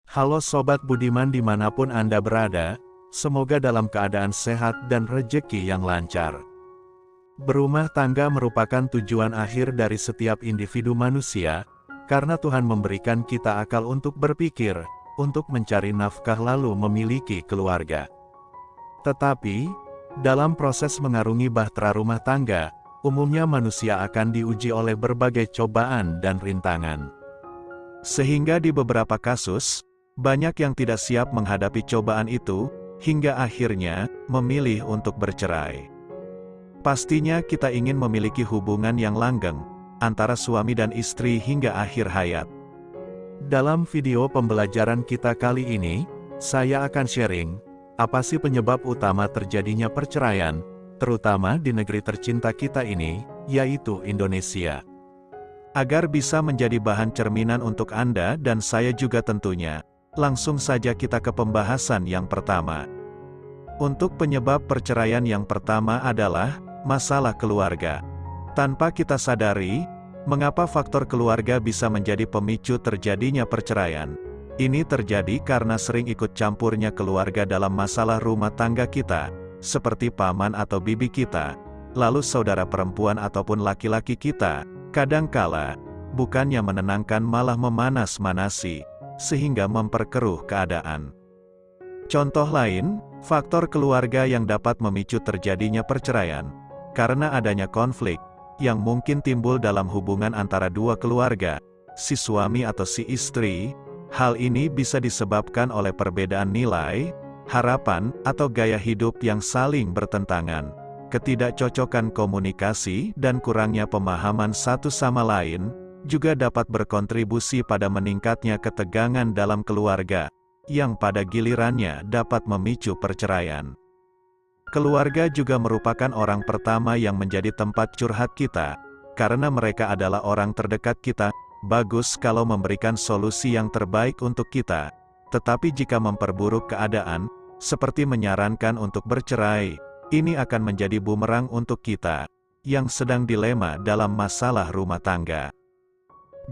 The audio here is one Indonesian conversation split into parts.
Halo Sobat Budiman dimanapun Anda berada, semoga dalam keadaan sehat dan rejeki yang lancar. Berumah tangga merupakan tujuan akhir dari setiap individu manusia, karena Tuhan memberikan kita akal untuk berpikir, untuk mencari nafkah lalu memiliki keluarga. Tetapi, dalam proses mengarungi bahtera rumah tangga, umumnya manusia akan diuji oleh berbagai cobaan dan rintangan. Sehingga di beberapa kasus, banyak yang tidak siap menghadapi cobaan itu, hingga akhirnya memilih untuk bercerai. Pastinya kita ingin memiliki hubungan yang langgeng antara suami dan istri hingga akhir hayat. Dalam video pembelajaran kita kali ini, saya akan sharing apa sih penyebab utama terjadinya perceraian, terutama di negeri tercinta kita ini, yaitu Indonesia. Agar bisa menjadi bahan cerminan untuk Anda dan saya juga tentunya, langsung saja kita ke pembahasan yang pertama. Untuk penyebab perceraian yang pertama adalah masalah keluarga. Tanpa kita sadari, mengapa faktor keluarga bisa menjadi pemicu terjadinya perceraian? Ini terjadi karena sering ikut campurnya keluarga dalam masalah rumah tangga kita, seperti paman atau bibi kita, lalu saudara perempuan ataupun laki-laki kita, kadangkala, bukannya menenangkan malah memanas-manasi, sehingga memperkeruh keadaan. Contoh lain, faktor keluarga yang dapat memicu terjadinya perceraian, karena adanya konflik, yang mungkin timbul dalam hubungan antara dua keluarga, si suami atau si istri. Hal ini bisa disebabkan oleh perbedaan nilai, harapan, atau gaya hidup yang saling bertentangan, ketidakcocokan komunikasi, dan kurangnya pemahaman satu sama lain, juga dapat berkontribusi pada meningkatnya ketegangan dalam keluarga, yang pada gilirannya dapat memicu perceraian. Keluarga juga merupakan orang pertama yang menjadi tempat curhat kita, karena mereka adalah orang terdekat kita. Bagus kalau memberikan solusi yang terbaik untuk kita, tetapi jika memperburuk keadaan, seperti menyarankan untuk bercerai, ini akan menjadi bumerang untuk kita, yang sedang dilema dalam masalah rumah tangga.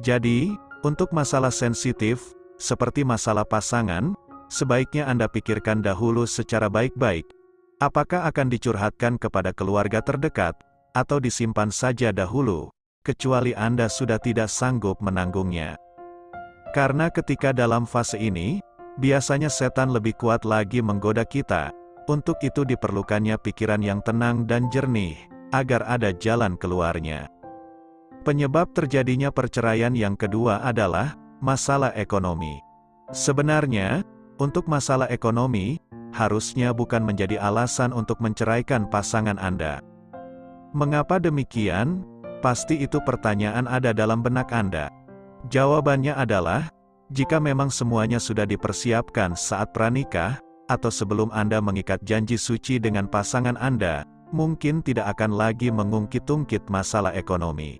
Jadi, untuk masalah sensitif, seperti masalah pasangan, sebaiknya Anda pikirkan dahulu secara baik-baik, apakah akan dicurhatkan kepada keluarga terdekat, atau disimpan saja dahulu, kecuali Anda sudah tidak sanggup menanggungnya. Karena ketika dalam fase ini, biasanya setan lebih kuat lagi menggoda kita, untuk itu diperlukannya pikiran yang tenang dan jernih, agar ada jalan keluarnya. Penyebab terjadinya perceraian yang kedua adalah masalah ekonomi. Sebenarnya, untuk masalah ekonomi, harusnya bukan menjadi alasan untuk menceraikan pasangan Anda. Mengapa demikian? Pasti itu pertanyaan ada dalam benak Anda. Jawabannya adalah, jika memang semuanya sudah dipersiapkan saat pranikah, atau sebelum Anda mengikat janji suci dengan pasangan Anda, mungkin tidak akan lagi mengungkit-ungkit masalah ekonomi.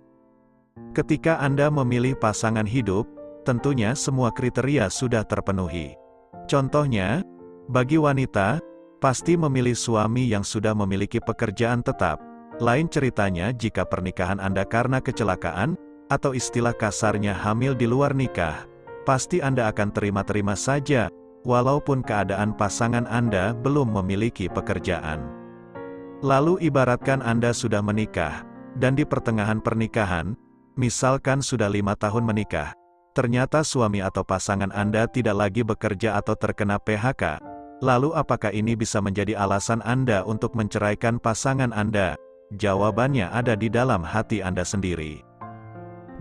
Ketika Anda memilih pasangan hidup, tentunya semua kriteria sudah terpenuhi. Contohnya, bagi wanita, pasti memilih suami yang sudah memiliki pekerjaan tetap. Lain ceritanya jika pernikahan Anda karena kecelakaan, atau istilah kasarnya hamil di luar nikah, pasti Anda akan terima-terima saja, walaupun keadaan pasangan Anda belum memiliki pekerjaan. Lalu ibaratkan Anda sudah menikah, dan di pertengahan pernikahan, misalkan sudah 5 tahun menikah, ternyata suami atau pasangan Anda tidak lagi bekerja atau terkena PHK, lalu apakah ini bisa menjadi alasan Anda untuk menceraikan pasangan Anda? Jawabannya ada di dalam hati Anda sendiri.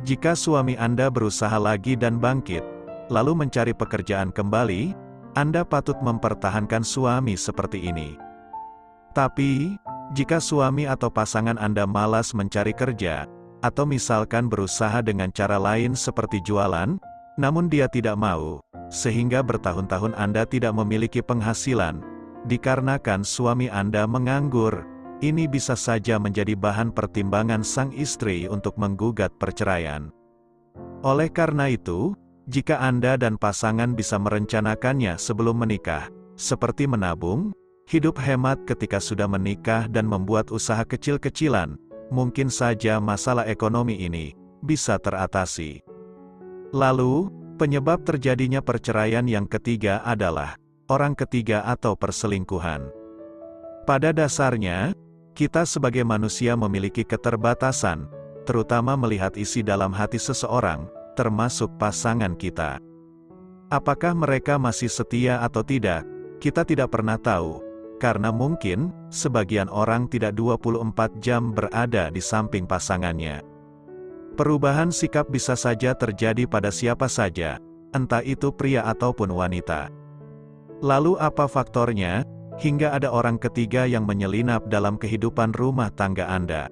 Jika suami Anda berusaha lagi dan bangkit, lalu mencari pekerjaan kembali, Anda patut mempertahankan suami seperti ini. Tapi, jika suami atau pasangan Anda malas mencari kerja, atau misalkan berusaha dengan cara lain seperti jualan, namun dia tidak mau, sehingga bertahun-tahun Anda tidak memiliki penghasilan, dikarenakan suami Anda menganggur, ini bisa saja menjadi bahan pertimbangan sang istri untuk menggugat perceraian. Oleh karena itu, jika Anda dan pasangan bisa merencanakannya sebelum menikah, seperti menabung, hidup hemat ketika sudah menikah dan membuat usaha kecil-kecilan, mungkin saja masalah ekonomi ini bisa teratasi. Lalu, Penyebab terjadinya perceraian yang ketiga adalah orang ketiga atau perselingkuhan. Pada dasarnya, kita sebagai manusia memiliki keterbatasan, terutama melihat isi dalam hati seseorang, termasuk pasangan kita. Apakah mereka masih setia atau tidak? Kita tidak pernah tahu, karena mungkin sebagian orang tidak 24 jam berada di samping pasangannya. Perubahan sikap bisa saja terjadi pada siapa saja, entah itu pria ataupun wanita. Lalu apa faktornya, hingga ada orang ketiga yang menyelinap dalam kehidupan rumah tangga Anda?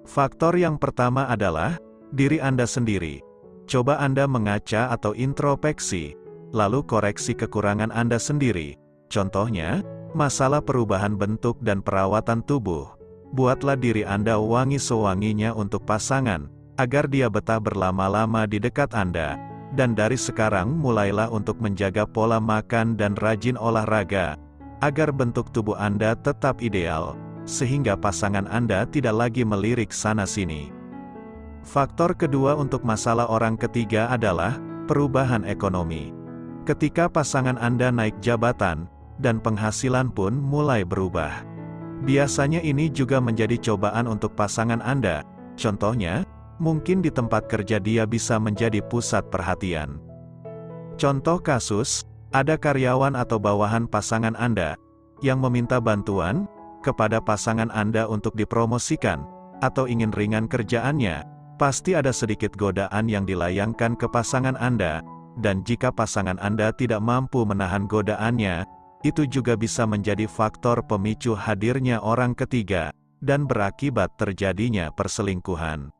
Faktor yang pertama adalah diri Anda sendiri. Coba Anda mengaca atau introspeksi, lalu koreksi kekurangan Anda sendiri. Contohnya, masalah perubahan bentuk dan perawatan tubuh. Buatlah diri Anda wangi sewanginya untuk pasangan, agar dia betah berlama-lama di dekat Anda. Dan dari sekarang mulailah untuk menjaga pola makan dan rajin olahraga, agar bentuk tubuh Anda tetap ideal, sehingga pasangan Anda tidak lagi melirik sana-sini. Faktor kedua untuk masalah orang ketiga adalah perubahan ekonomi. Ketika pasangan Anda naik jabatan, dan penghasilan pun mulai berubah. Biasanya ini juga menjadi cobaan untuk pasangan Anda. Contohnya, mungkin di tempat kerja dia bisa menjadi pusat perhatian. Contoh kasus, ada karyawan atau bawahan pasangan Anda yang meminta bantuan kepada pasangan Anda untuk dipromosikan, atau ingin ringan kerjaannya. Pasti ada sedikit godaan yang dilayangkan ke pasangan Anda, dan jika pasangan Anda tidak mampu menahan godaannya, itu juga bisa menjadi faktor pemicu hadirnya orang ketiga, dan berakibat terjadinya perselingkuhan.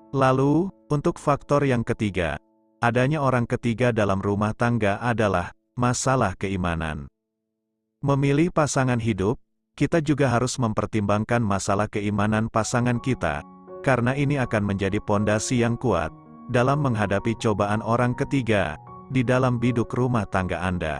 Lalu, untuk faktor yang ketiga, adanya orang ketiga dalam rumah tangga adalah masalah keimanan. Memilih pasangan hidup, kita juga harus mempertimbangkan masalah keimanan pasangan kita, karena ini akan menjadi pondasi yang kuat dalam menghadapi cobaan orang ketiga di dalam biduk rumah tangga Anda.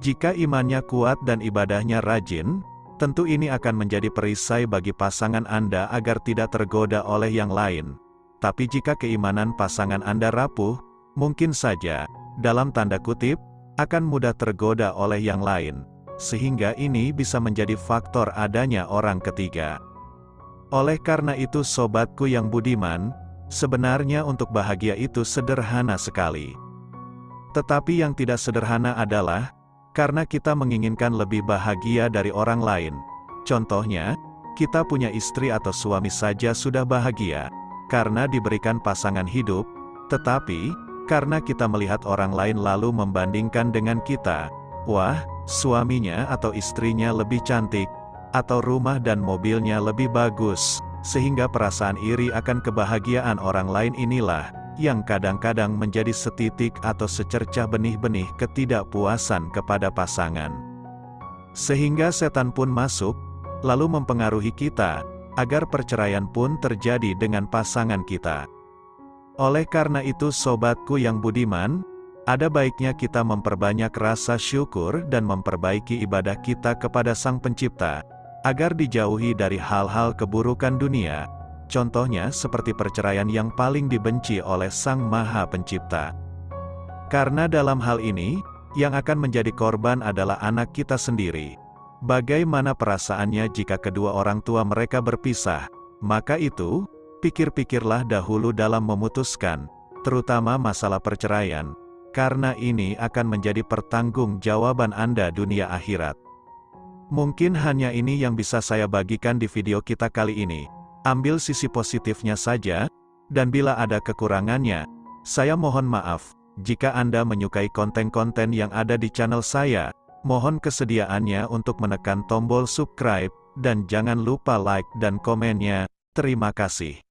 Jika imannya kuat dan ibadahnya rajin, tentu ini akan menjadi perisai bagi pasangan Anda agar tidak tergoda oleh yang lain. Tapi jika keimanan pasangan Anda rapuh, mungkin saja, dalam tanda kutip, akan mudah tergoda oleh yang lain. Sehingga ini bisa menjadi faktor adanya orang ketiga. Oleh karena itu sobatku yang budiman, sebenarnya untuk bahagia itu sederhana sekali. Tetapi yang tidak sederhana adalah, karena kita menginginkan lebih bahagia dari orang lain. Contohnya, kita punya istri atau suami saja sudah bahagia, karena diberikan pasangan hidup, tetapi, karena kita melihat orang lain lalu membandingkan dengan kita, wah, suaminya atau istrinya lebih cantik, atau rumah dan mobilnya lebih bagus, sehingga perasaan iri akan kebahagiaan orang lain inilah, yang kadang-kadang menjadi setitik atau secercah benih-benih ketidakpuasan kepada pasangan. Sehingga setan pun masuk, lalu mempengaruhi kita, agar perceraian pun terjadi dengan pasangan kita. Oleh karena itu sobatku yang budiman, ada baiknya kita memperbanyak rasa syukur dan memperbaiki ibadah kita kepada Sang Pencipta, agar dijauhi dari hal-hal keburukan dunia. Contohnya seperti perceraian yang paling dibenci oleh Sang Maha Pencipta. Karena dalam hal ini, yang akan menjadi korban adalah anak kita sendiri. Bagaimana perasaannya jika kedua orang tua mereka berpisah? Maka itu, pikir-pikirlah dahulu dalam memutuskan, terutama masalah perceraian, karena ini akan menjadi pertanggungjawaban Anda dunia akhirat. Mungkin hanya ini yang bisa saya bagikan di video kita kali ini. Ambil sisi positifnya saja, dan bila ada kekurangannya, saya mohon maaf. Jika Anda menyukai konten-konten yang ada di channel saya, mohon kesediaannya untuk menekan tombol subscribe, dan jangan lupa like dan komennya. Terima kasih.